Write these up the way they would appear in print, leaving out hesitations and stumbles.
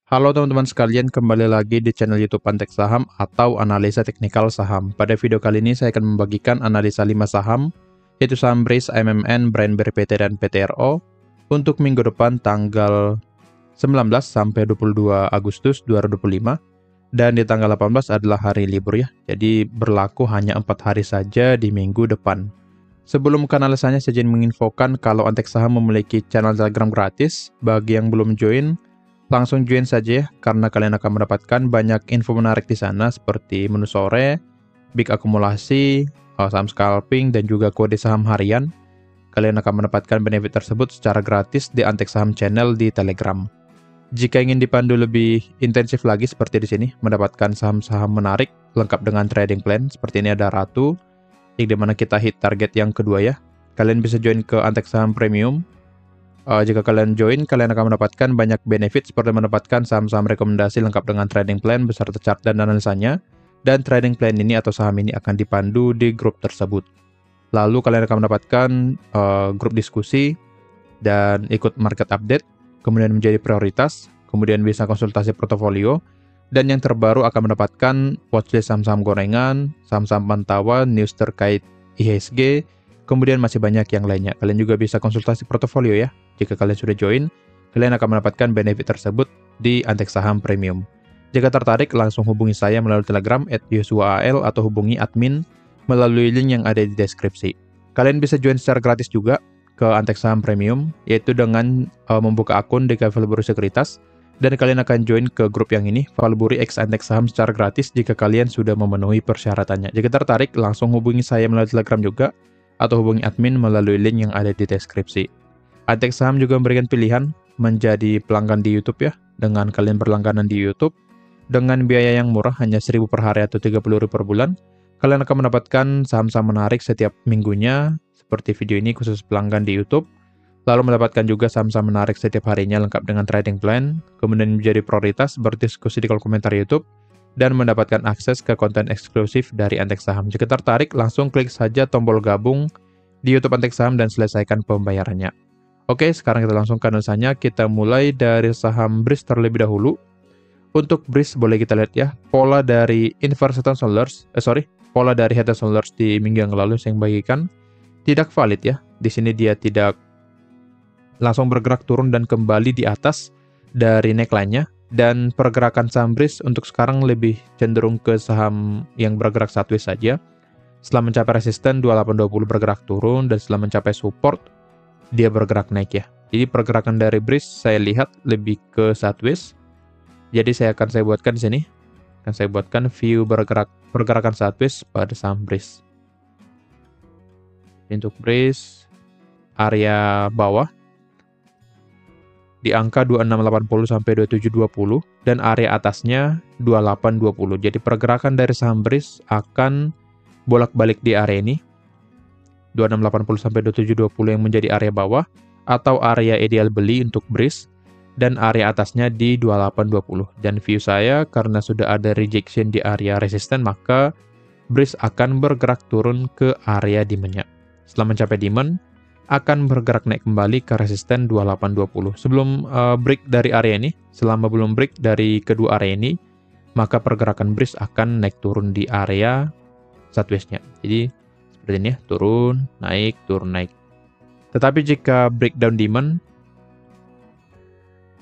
Halo teman-teman sekalian, kembali lagi di channel YouTube Antek Saham atau Analisa Teknikal Saham. Pada video kali ini saya akan membagikan analisa 5 saham, yaitu saham BRIS, AMMN, Brainbear PT, dan PTRO untuk minggu depan tanggal 19 sampai 22 Agustus 2025. Dan di tanggal 18 adalah hari libur ya, jadi berlaku hanya 4 hari saja di minggu depan. Sebelum ke analisanya, saya ingin menginfokan kalau Antek Saham memiliki channel Telegram gratis. Bagi yang belum join, langsung join saja ya, karena kalian akan mendapatkan banyak info menarik di sana seperti menu sore, big akumulasi, saham scalping, dan juga kode saham harian. Kalian akan mendapatkan benefit tersebut secara gratis di Antek Saham Channel di Telegram. Jika ingin dipandu lebih intensif lagi seperti di sini, mendapatkan saham-saham menarik lengkap dengan trading plan, seperti ini ada Ratu, yang dimana kita hit target yang kedua ya. Kalian bisa join ke Antek Saham Premium. Jika kalian join, kalian akan mendapatkan banyak benefit seperti mendapatkan saham-saham rekomendasi lengkap dengan trading plan beserta chart dan analisanya. Dan trading plan ini atau saham ini akan dipandu di grup tersebut. Lalu kalian akan mendapatkan grup diskusi dan ikut market update, kemudian menjadi prioritas, kemudian bisa konsultasi portofolio, dan yang terbaru akan mendapatkan watchlist saham-saham gorengan, saham-saham pantauan, news terkait IHSG, kemudian masih banyak yang lainnya. Kalian juga bisa konsultasi portofolio ya. Jika kalian sudah join, kalian akan mendapatkan benefit tersebut di Antek Saham Premium. Jika tertarik, langsung hubungi saya melalui Telegram @yosuaal atau hubungi admin melalui link yang ada di deskripsi. Kalian bisa join secara gratis juga ke Antek Saham Premium, yaitu dengan membuka akun di Valbury Sekuritas, dan kalian akan join ke grup yang ini, Valbury X Antek Saham, secara gratis jika kalian sudah memenuhi persyaratannya. Jika tertarik, langsung hubungi saya melalui Telegram juga, atau hubungi admin melalui link yang ada di deskripsi. Antek Saham juga memberikan pilihan menjadi pelanggan di YouTube ya, dengan kalian berlangganan di YouTube, dengan biaya yang murah hanya 1.000 per hari atau 30.000 per bulan, kalian akan mendapatkan saham-saham menarik setiap minggunya, seperti video ini khusus pelanggan di YouTube, lalu mendapatkan juga saham-saham menarik setiap harinya lengkap dengan trading plan, kemudian menjadi prioritas berdiskusi di kolom komentar YouTube, dan mendapatkan akses ke konten eksklusif dari Antek Saham. Jika tertarik, langsung klik saja tombol gabung di YouTube Antek Saham dan selesaikan pembayarannya. Oke, sekarang kita langsung ke analisanya. Kita mulai dari saham BRIS terlebih dahulu. Untuk BRIS boleh kita lihat ya, pola dari inverse head and shoulders, pola dari head and shoulders di minggu yang lalu saya bagikan tidak valid ya. Di sini dia tidak langsung bergerak turun dan kembali di atas dari neckline-nya, dan pergerakan saham BRIS untuk sekarang lebih cenderung ke saham yang bergerak sideways saja. Setelah mencapai resisten 2820 bergerak turun, dan setelah mencapai support dia bergerak naik ya. Jadi pergerakan dari BRIS saya lihat lebih ke sideways. Jadi saya buatkan di sini. Akan saya buatkan view pergerakan sideways pada saham BRIS. Untuk BRIS area bawah di angka 2680 sampai 2720 dan area atasnya 2820. Jadi pergerakan dari saham BRIS akan bolak-balik di area ini. 2680 sampai 2720 yang menjadi area bawah atau area ideal beli untuk BRIS, dan area atasnya di 2820. Dan view saya karena sudah ada rejection di area resisten, maka BRIS akan bergerak turun ke area demand-nya. Setelah mencapai demand, akan bergerak naik kembali ke resisten 2820. Sebelum break dari area ini, selama belum break dari kedua area ini, maka pergerakan BRIS akan naik turun di area sideways-nya. Jadi seperti ini ya, turun, naik. Tetapi jika breakdown demand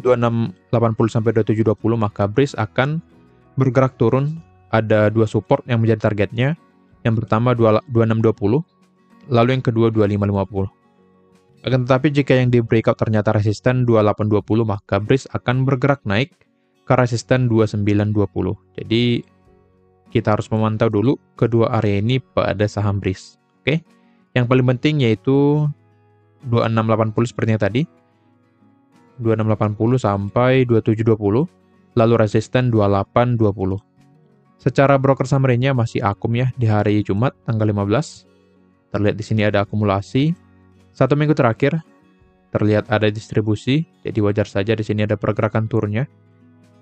2680 sampai 2720, maka BRIS akan bergerak turun. Ada dua support yang menjadi targetnya. Yang pertama 2620, lalu yang kedua 2550. Akan tetapi jika yang di breakout ternyata resisten 2820, maka BRIS akan bergerak naik ke resisten 2920. Jadi kita harus memantau dulu kedua area ini pada saham BRIS. Oke. Yang paling penting yaitu 2680 sepertinya tadi. 2680 sampai 2720, lalu resisten 2820. Secara broker summary-nya masih akum ya di hari Jumat tanggal 15. Terlihat di sini ada akumulasi. 1 minggu terakhir terlihat ada distribusi, jadi wajar saja di sini ada pergerakan turunnya.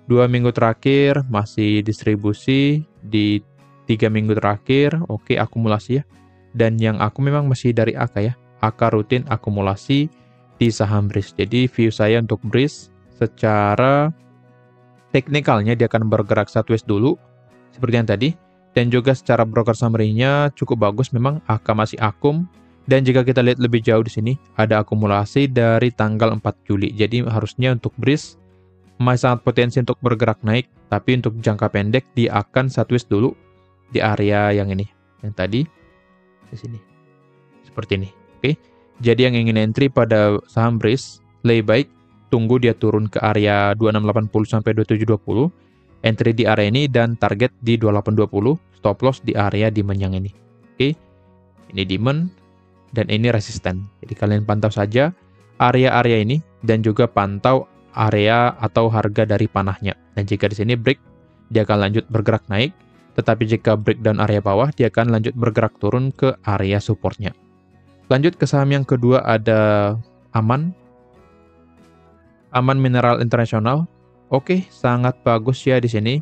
2 minggu terakhir masih distribusi, di 3 minggu terakhir oke akumulasi ya. Dan yang aku memang masih dari AK ya, AK rutin akumulasi di saham BRIS. Jadi view saya untuk BRIS secara teknikalnya dia akan bergerak sideways dulu, seperti yang tadi. Dan juga secara broker summary-nya cukup bagus, memang AK masih akum. Dan jika kita lihat lebih jauh di sini, ada akumulasi dari tanggal 4 Juli. Jadi harusnya untuk BRIS masih sangat potensi untuk bergerak naik, tapi untuk jangka pendek dia akan sideways dulu di area yang ini, yang tadi di sini. Seperti ini. Oke. Jadi yang ingin entry pada saham BRIS, lebih baik tunggu dia turun ke area 2680 sampai 2720. Entry di area ini dan target di 2820, stop loss di area demand yang ini. Oke. Ini demand dan ini resisten. Jadi kalian pantau saja area-area ini dan juga pantau area atau harga dari panahnya. Dan jika di sini break, dia akan lanjut bergerak naik. Tetapi jika breakdown area bawah, dia akan lanjut bergerak turun ke area supportnya. Lanjut ke saham yang kedua ada Aman. Aman Mineral Internasional. Oke, sangat bagus ya di sini.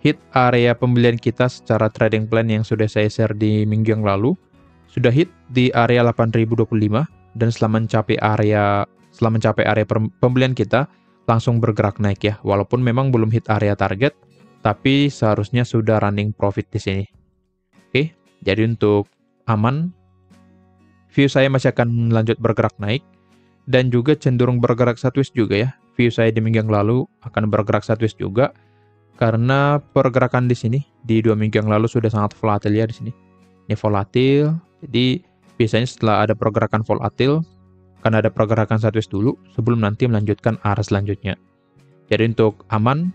Hit area pembelian kita secara trading plan yang sudah saya share di minggu yang lalu. Sudah hit di area 8025 dan setelah mencapai area pembelian kita langsung bergerak naik ya. Walaupun memang belum hit area target, tapi seharusnya sudah running profit di sini. Oke, jadi untuk Aman, view saya masih akan lanjut bergerak naik dan juga cenderung bergerak sideways juga ya. View saya di minggu yang lalu akan bergerak sideways juga karena pergerakan di sini di 2 minggu yang lalu sudah sangat volatil ya di sini. Ini volatil. Jadi biasanya setelah ada pergerakan volatil akan ada pergerakan sideways dulu sebelum nanti melanjutkan arah selanjutnya. Jadi untuk Aman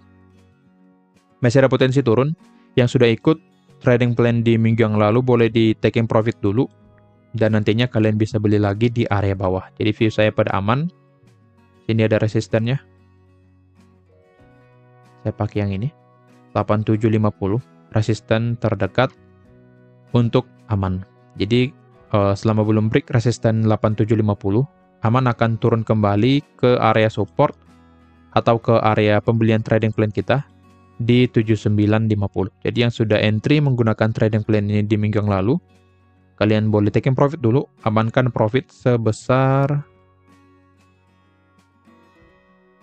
masih ada potensi turun. Yang sudah ikut trading plan di minggu yang lalu boleh di taking profit dulu dan nantinya kalian bisa beli lagi di area bawah. Jadi view saya pada Aman. Ini ada resistennya. Saya pakai yang ini. 8750. Resisten terdekat untuk Aman. Jadi selama belum break resisten 8750, Aman akan turun kembali ke area support atau ke area pembelian trading plan kita di 7950. Jadi yang sudah entry menggunakan trading plan ini di minggu yang lalu, kalian boleh taking profit dulu, amankan profit sebesar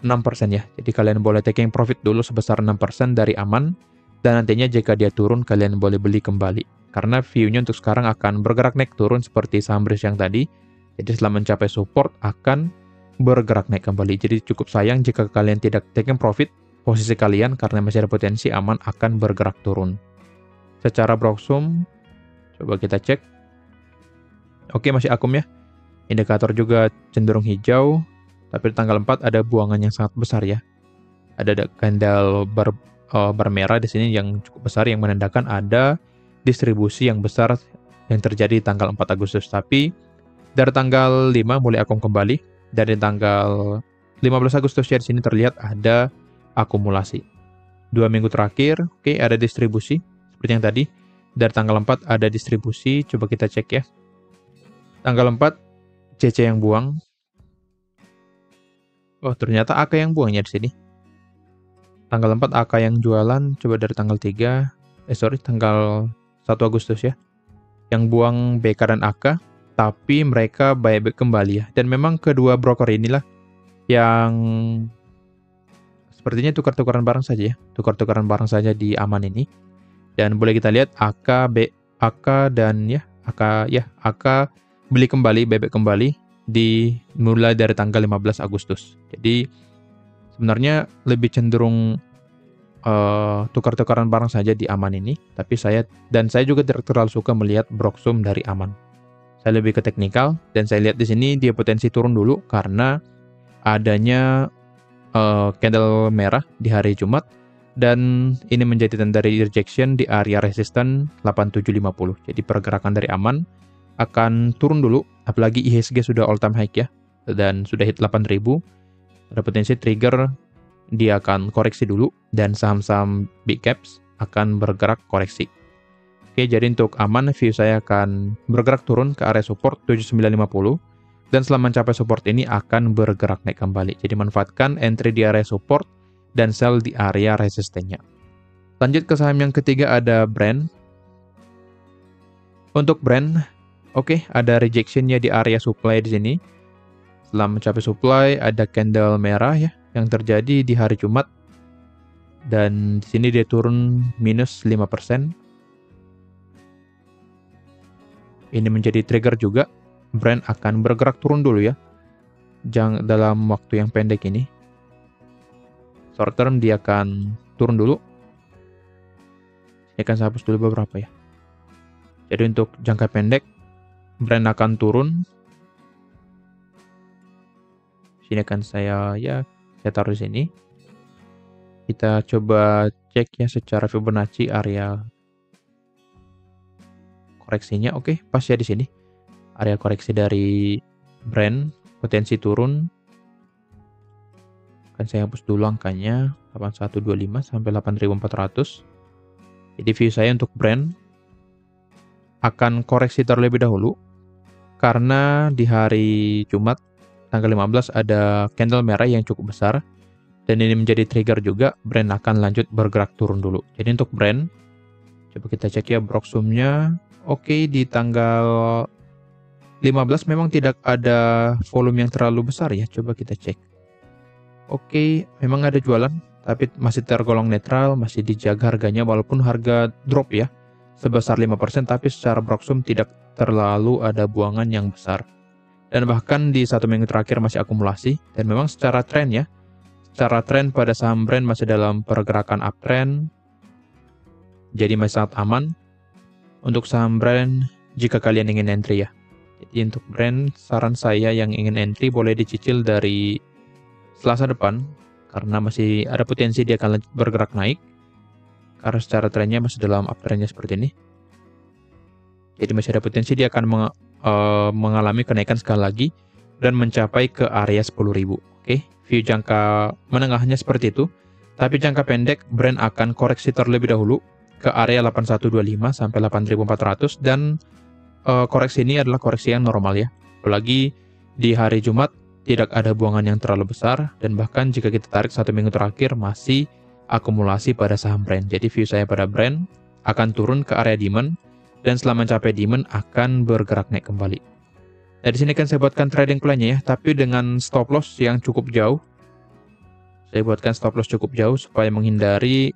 6% ya. Jadi kalian boleh taking profit dulu sebesar 6% dari Aman, dan nantinya jika dia turun kalian boleh beli kembali. Karena view-nya untuk sekarang akan bergerak naik turun seperti saham BRIS yang tadi. Jadi setelah mencapai support akan bergerak naik kembali. Jadi cukup sayang jika kalian tidak taking profit posisi kalian karena masih ada potensi Aman akan bergerak turun. Secara Broksum, coba kita cek. Oke, masih akum ya. Indikator juga cenderung hijau. Tapi di tanggal 4 ada buangan yang sangat besar ya. Ada candle bermerah di sini yang cukup besar yang menandakan ada distribusi yang besar yang terjadi di tanggal 4 Agustus. Tapi dari tanggal 5 mulai akum kembali. Dari tanggal 15 Agustus ya di sini terlihat ada akumulasi. 2 minggu terakhir, oke, ada distribusi seperti yang tadi. Dari tanggal 4 ada distribusi, coba kita cek ya. Tanggal 4 CC yang buang. Oh, ternyata AK yang buangnya di sini. Tanggal 4 AK yang jualan, coba dari tanggal 3, tanggal 1 Agustus ya. Yang buang BK dan AK, tapi mereka buyback kembali ya. Dan memang kedua broker inilah yang sepertinya tukar-tukaran barang saja ya. Tukar-tukaran barang saja di Aman ini. Dan boleh kita lihat AK beli kembali, buyback kembali dimulai dari tanggal 15 Agustus. Jadi sebenarnya lebih cenderung tukar-tukaran barang saja di Aman ini, tapi saya juga tidak terlalu suka melihat Broksum dari Aman. Saya lebih ke teknikal dan saya lihat di sini dia potensi turun dulu karena adanya candle merah di hari Jumat dan ini menjadi tanda rejection di area resisten 8750. Jadi pergerakan dari Aman akan turun dulu, apalagi IHSG sudah all time high ya, dan sudah hit 8000, ada potensi trigger, dia akan koreksi dulu, dan saham-saham big caps akan bergerak koreksi. Oke, jadi untuk Aman, view saya akan bergerak turun ke area support 7950, dan setelah mencapai support ini akan bergerak naik kembali. Jadi manfaatkan entry di area support, dan sell di area resistennya. Lanjut ke saham yang ketiga ada Brand. Untuk Brand, oke, ada rejectionnya di area supply di sini. Setelah mencapai supply, ada candle merah ya yang terjadi di hari Jumat dan di sini dia turun minus 5%. Ini menjadi trigger juga, Brent akan bergerak turun dulu ya. Jangan dalam waktu yang pendek ini. Short term dia akan turun dulu. Ini akan saya hapus dulu beberapa ya. Jadi untuk jangka pendek, Brent akan turun. Sini akan saya taruh di sini. Kita coba cek ya secara Fibonacci area koreksinya. Oke, pas ya di sini. Area koreksi dari Brent, potensi turun. Akan saya hapus dulu angkanya 8125 sampai 8400. Jadi view saya untuk Brent akan koreksi terlebih dahulu karena di hari Jumat tanggal 15 ada candle merah yang cukup besar dan ini menjadi trigger juga. Brent akan lanjut bergerak turun dulu. Jadi untuk Brent coba kita cek ya Broxum-nya. Oke, di tanggal 15 memang tidak ada volume yang terlalu besar ya. Coba kita cek. Oke, memang ada jualan, tapi masih tergolong netral, masih dijaga harganya walaupun harga drop ya. Sebesar 5%, tapi secara Broxum tidak terlalu ada buangan yang besar. Dan bahkan di 1 minggu terakhir masih akumulasi, dan memang secara tren ya. Secara tren pada saham Brent masih dalam pergerakan uptrend, jadi masih sangat aman. Untuk saham Brent, jika kalian ingin entry ya. Jadi untuk Brent, saran saya yang ingin entry boleh dicicil dari Selasa depan, karena masih ada potensi dia akan bergerak naik, karena secara trennya masih dalam uptrendnya seperti ini. Jadi masih ada potensi dia akan mengalami kenaikan sekali lagi, dan mencapai ke area 10.000. Oke, view jangka menengahnya seperti itu, tapi jangka pendek Brent akan koreksi terlebih dahulu, ke area 8125 sampai 8400, dan koreksi ini adalah koreksi yang normal ya. Apalagi di hari Jumat, tidak ada buangan yang terlalu besar, dan bahkan jika kita tarik 1 minggu terakhir masih akumulasi pada saham Brent. Jadi view saya pada Brent akan turun ke area demand, dan setelah mencapai demand akan bergerak naik kembali. Nah, di sini kan saya buatkan trading plan-nya ya, tapi dengan stop loss yang cukup jauh. Saya buatkan stop loss cukup jauh supaya menghindari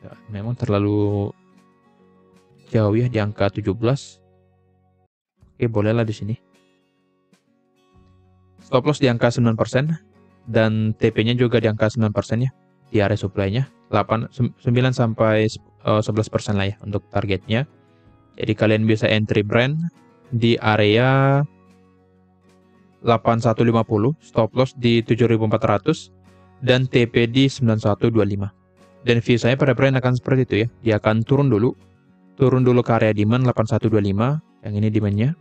ya, memang terlalu jauh ya di angka 17. Oke, bolehlah di sini. Stop loss di angka 9% dan TP-nya juga di angka 9% ya. Di area supply-nya 9 sampai 11% lah ya untuk targetnya. Jadi kalian bisa entry Brent di area 8150, stop loss di 7400 dan TP di 9125. Dan view saya pada Brent akan seperti itu ya. Dia akan turun dulu ke area demand 8125, yang ini demand-nya.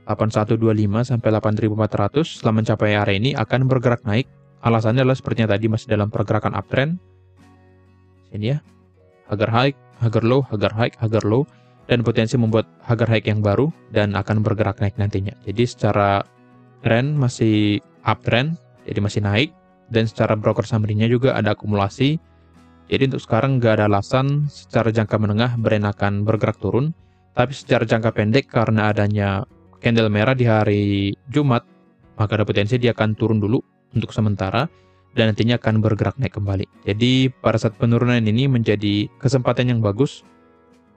8125 sampai 8400, setelah mencapai area ini akan bergerak naik. Alasannya adalah sepertinya tadi masih dalam pergerakan uptrend. Sini ya. Harga high, harga low, harga high, harga low, dan potensi membuat harga high yang baru dan akan bergerak naik nantinya. Jadi secara trend masih uptrend, jadi masih naik, dan secara broker summary-nya juga ada akumulasi. Jadi untuk sekarang nggak ada alasan secara jangka menengah Brent akan bergerak turun, tapi secara jangka pendek karena adanya candle merah di hari Jumat, maka ada potensi dia akan turun dulu untuk sementara dan nantinya akan bergerak naik kembali. Jadi pada saat penurunan ini menjadi kesempatan yang bagus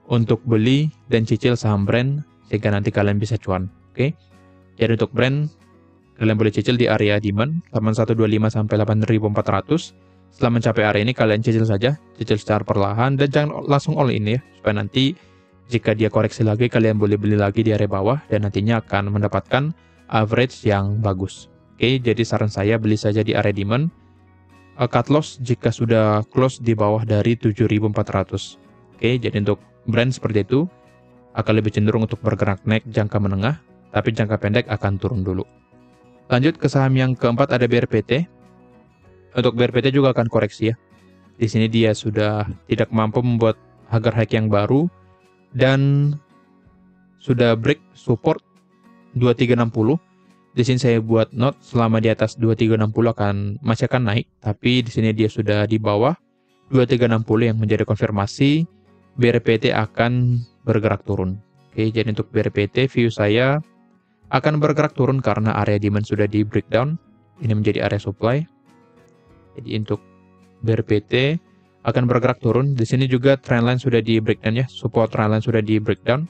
untuk beli dan cicil saham Brent sehingga nanti kalian bisa cuan. Oke. Jadi untuk Brent kalian boleh cicil di area demand 8125 sampai 8400. Setelah mencapai area ini kalian cicil saja, cicil secara perlahan dan jangan langsung all in ya, supaya nanti jika dia koreksi lagi, kalian boleh beli lagi di area bawah dan nantinya akan mendapatkan average yang bagus. Oke, jadi saran saya beli saja di area demand. Cut loss jika sudah close di bawah dari 7400. Oke, jadi untuk Brent seperti itu akan lebih cenderung untuk bergerak naik jangka menengah, tapi jangka pendek akan turun dulu. Lanjut ke saham yang keempat ada BRPT. Untuk BRPT juga akan koreksi ya. Di sini dia sudah tidak mampu membuat harga high yang baru dan sudah break support 2360. Di sini saya buat note selama di atas 2360 masih akan naik, tapi di sini dia sudah di bawah 2360 yang menjadi konfirmasi BRPT akan bergerak turun. Oke, jadi untuk BRPT view saya akan bergerak turun karena area demand sudah di breakdown. Ini menjadi area supply. Jadi untuk BRPT akan bergerak turun. Di sini juga trendline sudah di breakdown ya, support trendline sudah di breakdown.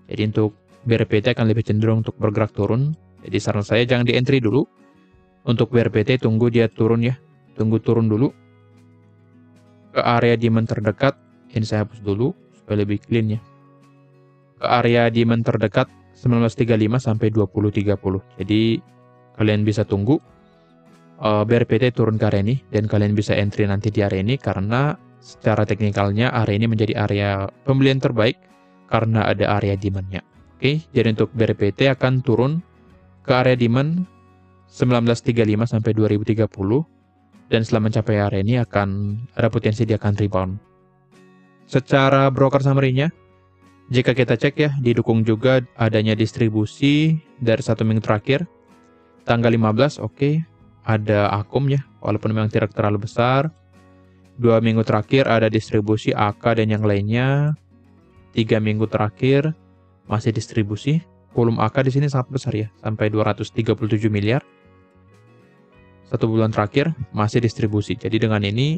Jadi untuk BRPT akan lebih cenderung untuk bergerak turun. Jadi saran saya jangan di entry dulu. Untuk BRPT tunggu dia turun ya, tunggu turun dulu ke area demand terdekat. Ini saya hapus dulu supaya lebih clean ya. Ke area demand terdekat 1935 sampai 2030. Jadi kalian bisa tunggu BRPT turun ke area ini dan kalian bisa entry nanti di area ini karena secara teknikalnya area ini menjadi area pembelian terbaik karena ada area demand-nya. Oke, jadi untuk BRPT akan turun ke area demand 1935 sampai 2030 dan setelah mencapai area ini akan ada potensi dia akan rebound. Secara broker summary-nya, jika kita cek ya, didukung juga adanya distribusi dari 1 minggu terakhir. Tanggal 15, oke, ada akum ya, walaupun memang tidak terlalu besar. 2 minggu terakhir ada distribusi AK dan yang lainnya. 3 minggu terakhir masih distribusi. Volume AK di sini sangat besar ya, sampai 237 miliar. 1 bulan terakhir masih distribusi. Jadi dengan ini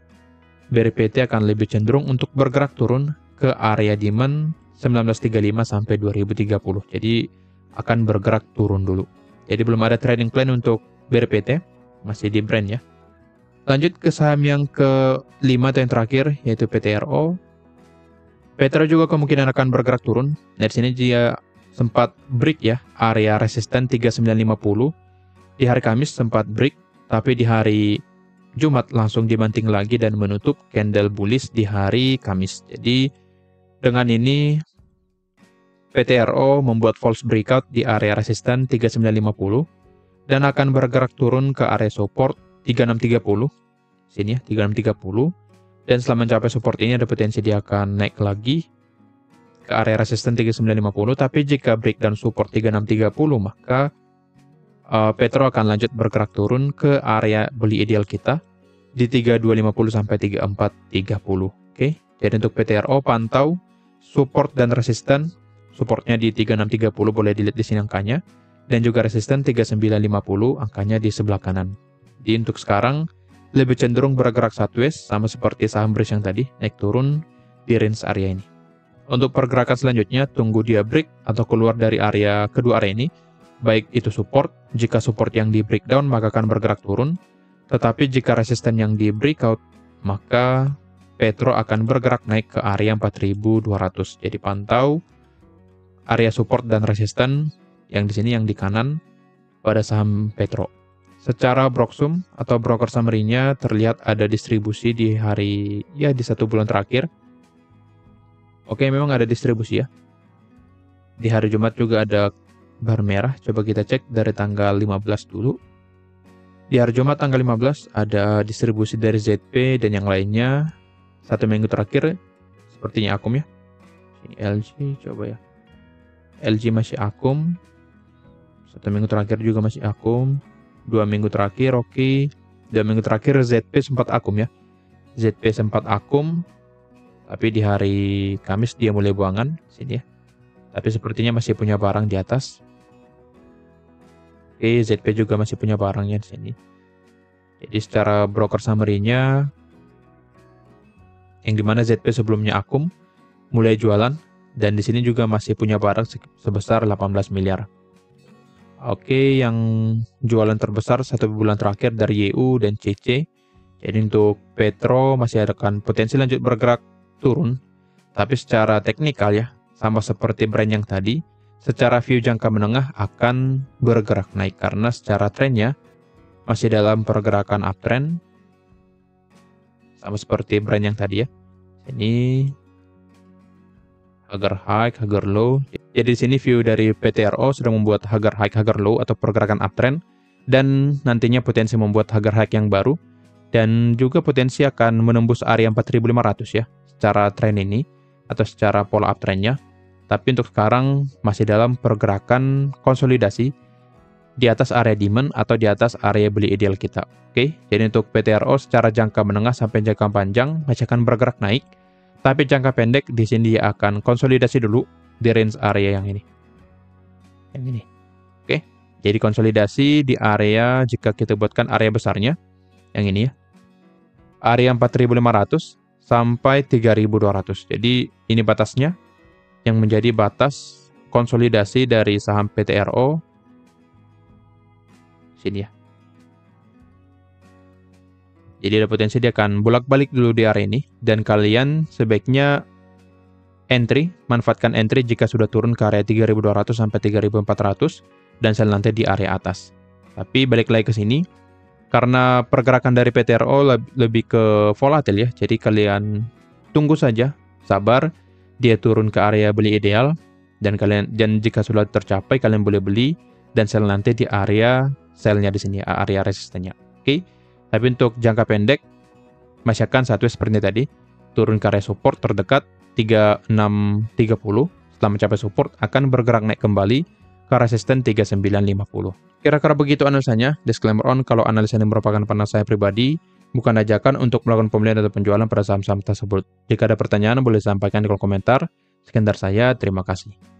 BRPT akan lebih cenderung untuk bergerak turun ke area demand 1935 sampai 2030. Jadi akan bergerak turun dulu. Jadi belum ada trading plan untuk BRPT, masih di brand ya. Lanjut ke saham yang ke-5 atau yang terakhir, yaitu PTRO. PTRO juga kemungkinan akan bergerak turun. Dari sini dia sempat break ya, area resisten 3950. Di hari Kamis sempat break, tapi di hari Jumat langsung dibanting lagi dan menutup candle bullish di hari Kamis. Jadi dengan ini PTRO membuat false breakout di area resisten 3950 dan akan bergerak turun ke area support 3630. Sini ya, 3630. Dan setelah mencapai support ini ada potensi dia akan naik lagi ke area resisten 3950, tapi jika breakdown support 3630 maka Petro akan lanjut bergerak turun ke area beli ideal kita di 3250 sampai 3430. Oke, jadi untuk PTRO pantau support dan resisten. Supportnya di 3630 boleh dilihat di sini angkanya, dan juga resisten 3950 angkanya di sebelah kanan. Jadi untuk sekarang lebih cenderung bergerak sideways sama seperti saham BRIS yang tadi, naik turun di range area ini. Untuk pergerakan selanjutnya tunggu dia break atau keluar dari area kedua area ini. Baik itu support, jika support yang di breakdown maka akan bergerak turun, tetapi jika resisten yang di breakout maka Petro akan bergerak naik ke area 4200. Jadi pantau area support dan resisten yang di sini yang di kanan pada saham Petro. Secara Broksum atau broker summary-nya terlihat ada distribusi di hari ya di 1 bulan terakhir. Oke, memang ada distribusi ya. Di hari Jumat juga ada bar merah, coba kita cek dari tanggal 15 dulu. Di hari Jumat tanggal 15 ada distribusi dari ZP dan yang lainnya. 1 minggu terakhir sepertinya akum ya. Ini LG coba ya. LG masih akum. 1 minggu terakhir juga masih akum. 2 minggu terakhir oke. 2 minggu terakhir ZP sempat akum ya. ZP sempat akum. Tapi di hari Kamis dia mulai buangan sini ya. Tapi sepertinya masih punya barang di atas. Oke, ZP juga masih punya barangnya di sini. Jadi secara broker summary-nya yang dimana ZP sebelumnya akum, mulai jualan, dan di sini juga masih punya barang sebesar 18 miliar. Oke, yang jualan terbesar 1 bulan terakhir dari YU dan CC. Jadi untuk Petro masih akan potensi lanjut bergerak turun, tapi secara teknikal ya, sama seperti brand yang tadi, secara view jangka menengah akan bergerak naik karena secara trennya masih dalam pergerakan uptrend, sama seperti brand yang tadi ya. Ini Hagar high, Hagar low. Jadi di sini view dari PTRO sudah membuat Hagar high, Hagar low atau pergerakan uptrend, dan nantinya potensi membuat Hagar high yang baru, dan juga potensi akan menembus area 4500 ya, secara tren ini atau secara pola uptrendnya. Tapi untuk sekarang masih dalam pergerakan konsolidasi di atas area demand atau di atas area beli ideal kita. Oke, jadi untuk PTRO secara jangka menengah sampai jangka panjang masih akan bergerak naik. Tapi jangka pendek di sini dia akan konsolidasi dulu di range area yang ini. Yang ini. Oke, jadi konsolidasi di area jika kita buatkan area besarnya yang ini ya. area 4.500 sampai 3.200. Jadi ini batasnya yang menjadi batas konsolidasi dari saham PTRO. Sini ya. Jadi ada potensi dia akan bolak-balik dulu di area ini, dan kalian sebaiknya manfaatkan entry jika sudah turun ke area 3.200 sampai 3.400 dan sell nanti di area atas. Tapi balik lagi ke sini, karena pergerakan dari PTRO lebih ke volatil ya, jadi kalian tunggu saja, sabar, dia turun ke area beli ideal, dan jika sudah tercapai kalian boleh beli dan sell nanti di area sell-nya di sini, area resistennya. Oke. Tapi untuk jangka pendek, masih akan satu seperti tadi, turun ke area support terdekat 3630, setelah mencapai support akan bergerak naik kembali ke resisten 3950. Kira-kira begitu analisanya. Disclaimer on, kalau analisa ini merupakan pandangan saya pribadi, bukan ajakan untuk melakukan pembelian atau penjualan pada saham-saham tersebut. Jika ada pertanyaan boleh sampaikan di kolom komentar. Sekian dari saya, terima kasih.